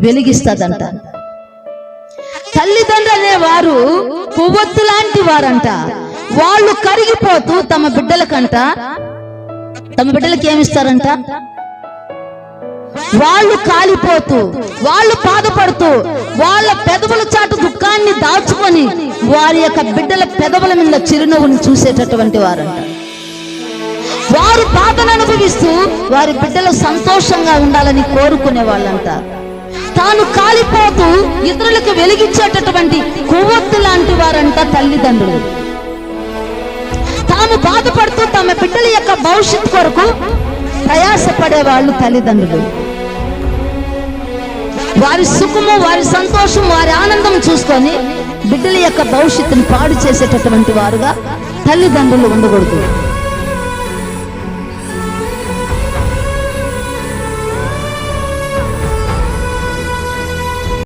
వెలిగిస్తుందంట. తల్లిదండ్రులు అనేవారు కొవ్వొత్తు లాంటి వారంట. వాళ్ళు కరిగిపోతూ తమ బిడ్డలకి ఏమిస్తారంట? వాళ్ళు కాలిపోతూ, వాళ్ళు బాధపడుతూ, వాళ్ళ పెదవుల చాటు దుఃఖాన్ని దాచుకొని వారి యొక్క బిడ్డల పెదవుల మీద చిరునవ్వుని చూసేటటువంటి వారంట. వారు బాధను అనుభవిస్తూ వారి బిడ్డలు సంతోషంగా ఉండాలని కోరుకునే వాళ్ళంట. తాను కాలిపోతూ ఇతరులకు వెలిగించేటటువంటి కొవ్వొత్తు లాంటి వారంట తల్లిదండ్రులు. తాము బాధపడుతూ తమ బిడ్డల యొక్క భవిష్యత్తు కొరకు ప్రయాసపడే వాళ్ళు తల్లిదండ్రులు. వారి సుఖము, వారి సంతోషం, వారి ఆనందం చూసుకొని బిడ్డల యొక్క భవిష్యత్తుని పాడు చేసేటటువంటి వారుగా తల్లిదండ్రులు ఉండకూడదు.